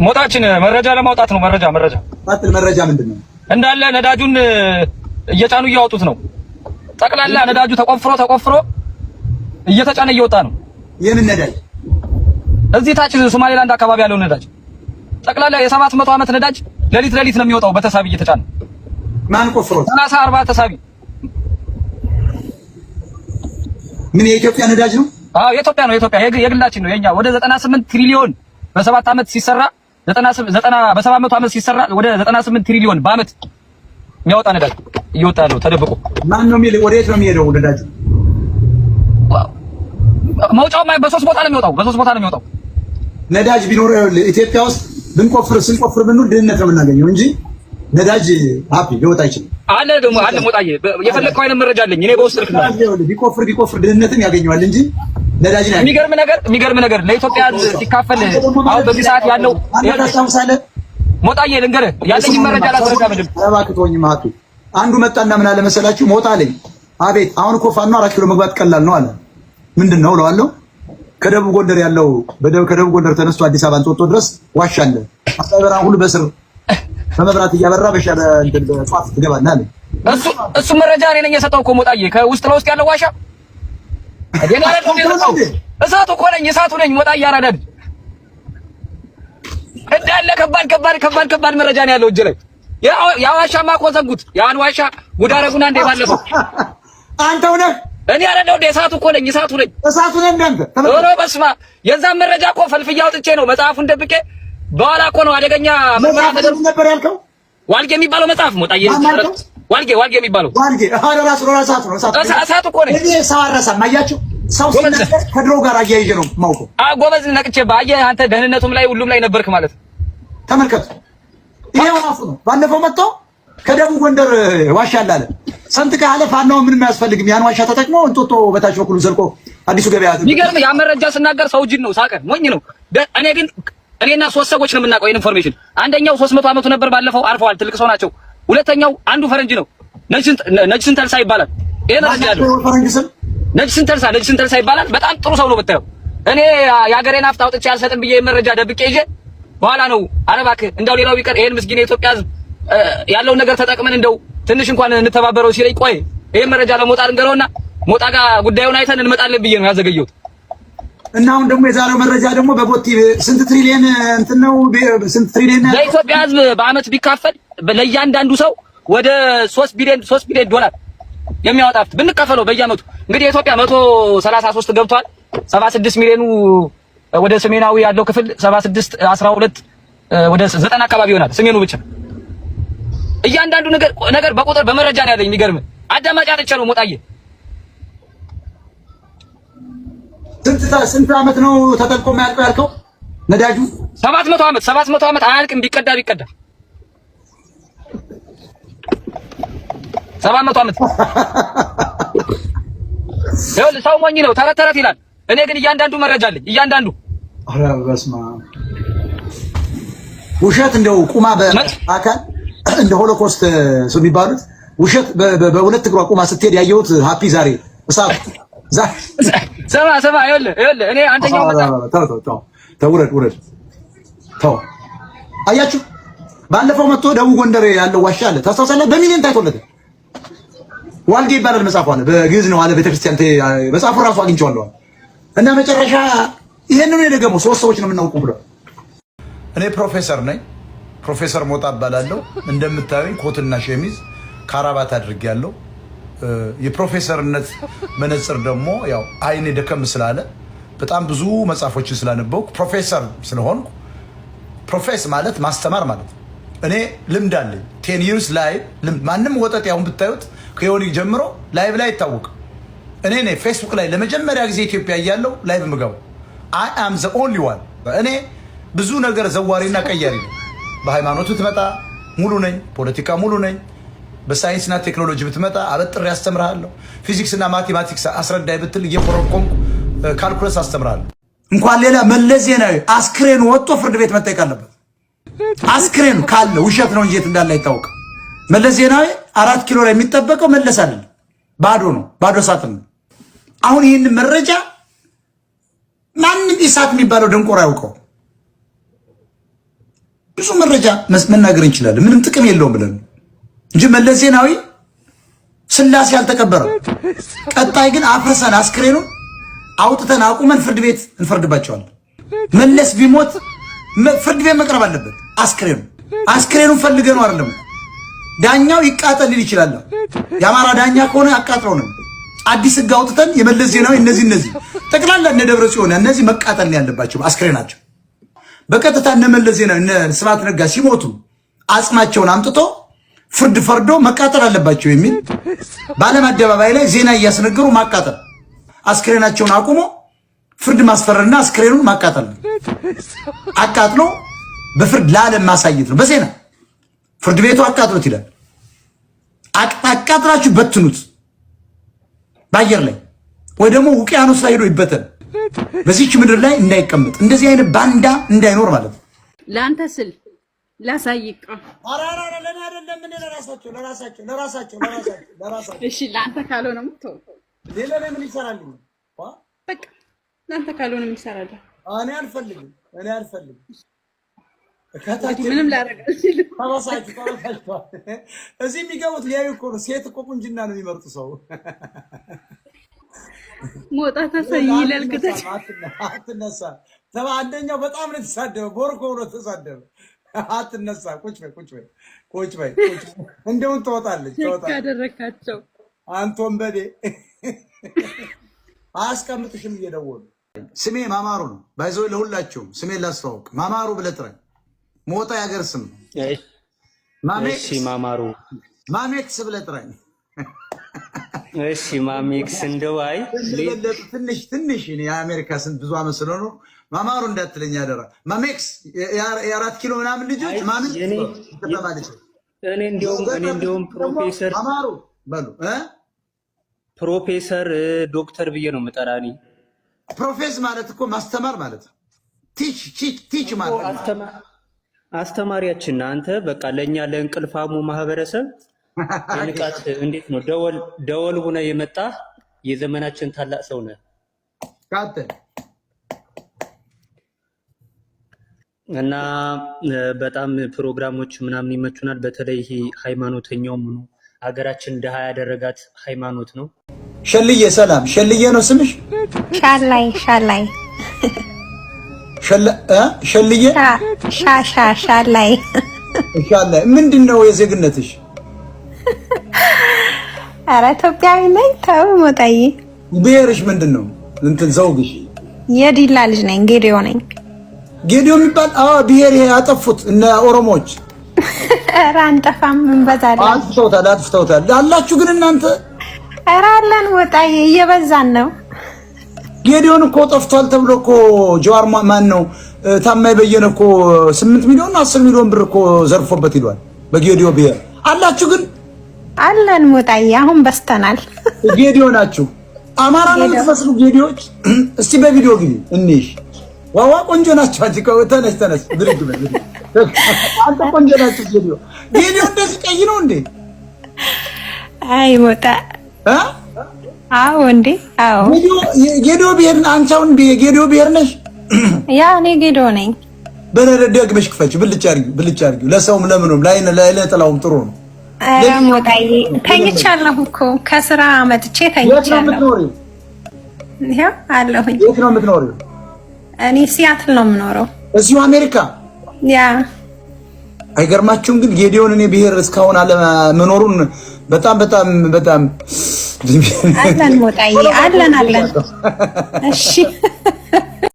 ሞጣችን መረጃ ለማውጣት ነው። መረጃ መረጃ ምንድነው? እንዳለ ነዳጁን እየጫኑ እያወጡት ነው። ጠቅላላ ነዳጁ ተቆፍሮ እየተጫነ እየወጣ ነው። የምን ነዳጅ? እዚህ ታች ሶማሌላንድ አካባቢ ያለው ነዳጅ ጠቅላላ የ700 ዓመት ነዳጅ ሌሊት ነው የሚወጣው በተሳቢ እየተጫነ። ማን ቆፍሮት? 30-40 ተሳቢ። ምን የኢትዮጵያ ነዳጅ ነው? አዎ የኢትዮጵያ ነው። የግላችን ነው የኛ። ወደ 98 ትሪሊዮን በ7 ዓመት ሲሰራ 90 በ700 ዓመት ሲሰራ ወደ 98 ትሪሊዮን በአመት የሚያወጣ ነዳጅ እየወጣ ነው ተደብቆ። ማን ነው የሚል? ወዴት ነው የሚሄደው ነዳጁ? መውጫው በሶስት ቦታ ነው የሚወጣው። ነዳጅ ቢኖር ኢትዮጵያ ውስጥ ስንቆፍር ብንል ድህነት ነው የምናገኘው እንጂ ነዳጅ ሊወጣ አይችልም። አለ ሞጣዬ፣ የፈለግከው አይነት መረጃ አለኝ እኔ በውስጥ ልክ ነው። ቢቆፍር ድህነትን ያገኘዋል እንጂ ነዳጅ ነው። የሚገርም ነገር ለኢትዮጵያ ሲካፈል አሁን በዚህ ሰዓት ያለው ሞጣዬ ልንገርህ ያለኝ መረጃ ላስረዳ። ምንድን እባክህ ተወኝ ማቱ። አንዱ መጣና ምን አለ መሰላችሁ? ሞጣ አለኝ። አቤት አሁን እኮ ፋኖ 4 ኪሎ መግባት ቀላል ነው አለ። ምንድን ነው እለዋለሁ። ከደቡብ ጎንደር ያለው ከደቡብ ጎንደር ተነስቶ አዲስ አበባ እንጦጦ ድረስ ዋሻ አለ። አሳበራን ሁሉ በስር በመብራት እያበራ በሻለ እንትን በጧት ትገባለህ አለ። እሱ መረጃ እኔ ነኝ የሰጠው እኮ ሞጣዬ። ከውስጥ ለውስጥ ያለው ዋሻ እሳቱ እኮ ነኝ፣ እሳቱ ነኝ ሞጣዬ። አራዳድ እንዳለ ከባድ መረጃ ነው ያለው እጅ ላይ። ያ ዋሻማ እኮ ዘጉት። ያን ዋሻ ጉድ አደረጉና እንደ ባለፈው አንተው ነህ። እኔ አይደለሁ እንደ እሳቱ እኮ ነኝ፣ እሳቱ ነኝ እንዳንተ። ኧረ በስመ አብ! የዛን መረጃ እኮ ፈልፍዬ አውጥቼ ነው መጽሐፉን ደብቄ። በኋላ እኮ ነው አደገኛ መጽሐፍ ነበር ያልከው። ዋልጌ የሚባለው መጽሐፍ ሞጣዬ፣ ዋልጌ የሚባለው እሳቱ እኮ ነኝ። እኔ ሰው አረሳም። አያችሁ ሰው ሲነገር ከድሮ ጋር አያይዤ ነው የማውቀው። ጎበዝ ነቅቼ ባየህ አንተ ደህንነቱም ላይ ሁሉም ላይ ነበርክ ማለት ነው። ተመልከቱ፣ ይሄው ራሱ ነው። ባለፈው መጥቶ ከደቡብ ጎንደር ዋሻ አለ ሰንጥቀህ አለ። ፋናው ምንም አያስፈልግም። ያን ዋሻ ተጠቅሞ እንጦጦ በታች በኩል ዘልቆ አዲሱ ገበያ። የሚገርም ያ መረጃ ስናገር ሰው ጅን ነው፣ ሳቀ፣ ሞኝ ነው። እኔና 3 ሰዎች ነው የምናውቀው ኢንፎርሜሽን። አንደኛው 300 ዓመቱ ነበር ባለፈው አርፈዋል፣ ትልቅ ሰው ናቸው። ሁለተኛው አንዱ ፈረንጅ ነው፣ ነጅ ስንተልሳ ይባላል። ይሄ መረጃ ያለው ነጅ ስንተልሳ ይባላል። በጣም ጥሩ ሰው ነው ብታየው። እኔ የሀገሬን ሀብት አውጥቼ አልሰጥም ብዬ መረጃ ደብቄ ይዤ በኋላ ነው ኧረ እባክህ እንደው ሌላው ቢቀር ይሄን ምስኪን የኢትዮጵያ ሕዝብ ያለውን ነገር ተጠቅመን እንደው ትንሽ እንኳን እንተባበረው ሲለኝ፣ ቆይ ይሄን መረጃ ለሞጣ እንገረውና ሞጣ ጋር ጉዳዩን አይተን እንመጣለን ብዬ ነው ያዘገየሁት። እና አሁን ደግሞ የዛሬው መረጃ ደግሞ በቦቲ ስንት ትሪሊየን እንትን ነው? ስንት ትሪሊየን ለኢትዮጵያ ሕዝብ በአመት ቢካፈል ለእያንዳንዱ ሰው ወደ 3 ቢሊዮን ዶላር የሚያወጣ ሀብት ብንካፈለው በየአመቱ እንግዲህ የኢትዮጵያ 133 ገብቷል። 76 ሚሊዮኑ ወደ ሰሜናዊ ያለው ክፍል 76 12 ወደ 90 አካባቢ ይሆናል ሰሜኑ ብቻ። እያንዳንዱ ነገር በቁጥር በመረጃ ነው ያለኝ። የሚገርም አዳማጭ አጥቼ ነው ሞጣዬ። ስንት አመት ነው ተጠልቆ የማያልቀው ያልከው ነዳጁ? 700 ዓመት አያልቅም። ቢቀዳ 700 ዓመት። ይኸውልህ ሰው ሞኝ ነው፣ ተረት ይላል። እኔ ግን እያንዳንዱ መረጃ አለኝ። እያንዳንዱ ኧረ በስመ አብ ውሸት እንደው ቁማ በአካል እንደ ሆሎኮስት ሰው የሚባሉት ውሸት በሁለት እግሯ ቁማ ስትሄድ ያየሁት ሃፒ ዛሬ እሳት ሰማ ይኸውልህ እኔ አንደኛው ውረድ ተው። አያችሁ ባለፈው መጥቶ ደቡብ ጎንደር ያለው ዋሻ አለ ታስታውሳለህ? በሚሊዮን ታይቶለት ዋልጌ ይባላል መጽሐፉ አለ። በግዕዝ ነው አለ ቤተክርስቲያን መጽሐፉ ራሱ አግኝቼዋለሁ። እና መጨረሻ ይሄንን የደገመው 3 ሰዎች ነው የምናውቀው ብሎ እኔ ፕሮፌሰር ነኝ። ፕሮፌሰር ሞጣ እባላለሁ። እንደምታዩኝ ኮትና ሸሚዝ ካራባት አድርጌያለሁ። የፕሮፌሰርነት መነጽር ደግሞ ያው አይኔ ደከም ስላለ በጣም ብዙ መጽሐፎችን ስላነበብኩ ፕሮፌሰር ስለሆንኩ ፕሮፌስ ማለት ማስተማር ማለት ነው። እኔ ልምድ አለኝ 10 years ላይ ማንም ወጠጥ ያሁን ብታዩት ከዮኒ ጀምሮ ላይቭ ላይ አይታወቅም። እኔ ነኝ ፌስቡክ ላይ ለመጀመሪያ ጊዜ ኢትዮጵያ እያለሁ ላይቭ ምገባው። I am the only one። እኔ ብዙ ነገር ዘዋሪና ቀያሪ ነኝ። በሃይማኖቱ ብትመጣ ሙሉ ነኝ፣ ፖለቲካ ሙሉ ነኝ። በሳይንስና ቴክኖሎጂ ብትመጣ አበጥሬ አስተምርሃለሁ። ፊዚክስና ማቴማቲክስ አስረዳይ ብትል እየኮረኮምኩ ካልኩለስ አስተምርሃለሁ። እንኳን ሌላ መለስ ዜናዊ አስክሬን ወጥቶ ፍርድ ቤት መጠየቅ አለበት። አስክሬን ካለ ውሸት ነው እንጂ የት እንዳለ አይታወቅም። መለስ ዜናዊ 4 ኪሎ ላይ የሚጠበቀው መለስ አይደለም፣ ባዶ ነው፣ ባዶ ሳጥን ነው። አሁን ይህን መረጃ ማንም ኢሳት የሚባለው ደንቆሮ ያውቀው። ብዙ መረጃ መናገር እንችላለን። ምንም ጥቅም የለውም ብለን እንጂ መለስ ዜናዊ ስላሴ አልተቀበረም። ቀጣይ ግን አፍርሰን አስክሬኑን አውጥተን አቁመን ፍርድ ቤት እንፈርድባቸዋለን። መለስ ቢሞት ፍርድ ቤት መቅረብ አለበት። አስክሬኑን ፈልገን ነው አይደለም። ዳኛው ይቃጠል ሊል ይችላል። የአማራ ዳኛ ከሆነ አቃጥለው ነው። አዲስ ሕግ አውጥተን የመለስ ዜናዊ እነዚህ ጠቅላላ እነ ደብረ ጽዮን እነዚህ መቃጠል ነው ያለባቸው አስክሬናቸው። በቀጥታ እነ መለስ ዜናዊ እነ ስብሐት ነጋ ሲሞቱ አጽማቸውን አምጥቶ ፍርድ ፈርዶ መቃጠል አለባቸው የሚል በዓለም አደባባይ ላይ ዜና እያስነገሩ ማቃጠል፣ አስክሬናቸውን አቁሞ ፍርድ ማስፈረድና አስክሬኑን ማቃጠል፣ አቃጥሎ በፍርድ ለዓለም ማሳየት ነው። በዜና ፍርድ ቤቱ አቃጥሎት ይላል። አቃጥላችሁ በትኑት በአየር ላይ ወይ ደግሞ ውቅያኖስ ላይ ሄዶ ይበተን። በዚህች ምድር ላይ እንዳይቀመጥ እንደዚህ አይነት ባንዳ እንዳይኖር ማለት ነው። ለአንተ ስል ላሳይቃ አራራ ለኔ አይደለም ምን ለራሳቸው እሺ፣ ለአንተ ካልሆነ ተው። ሌላ ምን ይሰራልኝ? በቃ ለአንተ ካልሆነ ምን ይሰራል? እኔ አልፈልግም። ምንም ላደርግ አልችልም። ተባሳችሁ እዚህ የሚገቡት ሊያዩ እኮ ነው። ሴት እኮ ቁንጅና ነው የሚመርጡ ሰው ሞጣ ተሰይ ይላልከተች አትነሳ። አንደኛው በጣም ነው የተሳደበው። ቦርኮ ነው ተሳደበ። አትነሳ። ቁጭ በይ እንደውን ትወጣለች። ያደረካቸው አንቶን በዴ አያስቀምጥሽም እየደወሉ። ስሜ ማማሩ ነው። ባይዘው ለሁላችሁም ስሜን ላስተዋውቅ። ማማሩ ብለህ ጥራኝ። ሞጣ ያገር ስም ነው። እሺ ማማሩ ማሜክስ ብለህ ጥራኝ። እሺ ማሜክስ እንደው አይ ትንሽ እኔ የአሜሪካ ስንት ብዙ አመት ስለሆነ ማማሩ እንዳትለኝ አደራ። ማሜክስ የ4 ኪሎ ምናምን ልጆች ማሜክስ ተባለች። እኔ እንደውም ፕሮፌሰር ማማሩ በሉ ፕሮፌሰር ዶክተር ብዬ ነው የምጠራኒ። ፕሮፌስ ማለት እኮ ማስተማር ማለት ነው። ቲች ማለት አስተማሪያችን አንተ በቃ ለኛ ለእንቅልፋሙ ማህበረሰብ የንቃት እንዴት ነው ደወል ሆነ የመጣ የዘመናችን ታላቅ ሰው ነህ እና በጣም ፕሮግራሞች ምናምን ይመቹናል። በተለይ ይሄ ሃይማኖተኛውም ነው ሀገራችን ደሃ ያደረጋት ሃይማኖት ነው። ሸልዬ ሰላም። ሸልዬ ነው ስምሽ? ሻላይ ሸልዬ ሻላይ ምንድነው የዜግነትሽ? ኧረ ኢትዮጵያዊ ነኝ። ተው ሞጣዬ። ብሔርሽ ምንድነው? እንትን ዘውግሽ? የዲላ ልጅ ነኝ። ጌዲዮ ነኝ። ጌዲዮ የሚባል ብሔር ያጠፉት እነ ኦሮሞዎች። ኧረ አንጠፋም፣ እንበዛለን። አጥፍተውታል አላችሁ ግን እናንተ? ኧረ አለን ሞጣዬ፣ እየበዛን ነው። ጌዲዮን እኮ ጠፍቷል ተብሎ እኮ ጀዋር ማን ነው ታማኝ በየነ እኮ 8 ሚሊዮን 10 ሚሊዮን ብር እኮ ዘርፎበት ይሏል። በጌዲዮ ብሔር አላችሁ ግን? አለን ሞጣዬ፣ አሁን በስተናል። ጌዲዮ ናችሁ። አማራ ነው የምትመስሉ ጌዲዮች። እስቲ በቪዲዮ ግቢ እንሽ። ዋዋ ቆንጆ ናችሁ። ተነስ ድርግ በል። አንተ ቆንጆ ናችሁ ጌዲዮ። ጌዲዮ እንደዚህ ቀይ ነው እንዴ? አይ ሞጣ አዎ እንዴ? አዎ ጌዲዮ ብሔር። አንቺ አሁን ጌዲዮ ብሔር ነሽ? ያ እኔ ጌዲዮ ነኝ። በነደግመሽ ክፈች። ብልጭ አድርጊው። ለሰውም ለምኑም ለጥላውም ጥሩ ነው። ኧረ ሞጣዬ ተኝቻለሁ እኮ ከስራ መጥቼ ተኝቻለሁ። ይሄው አለሁኝ። የት ነው የምትኖሪው? እኔ ሲያትል ነው የምኖረው። እዚሁ አሜሪካ? ያ አይገርማችሁም? ግን ጌዲዮን እኔ ብሔር እስካሁን አለመኖሩን በጣም አለን ሞጣዬ፣ አለን። እሺ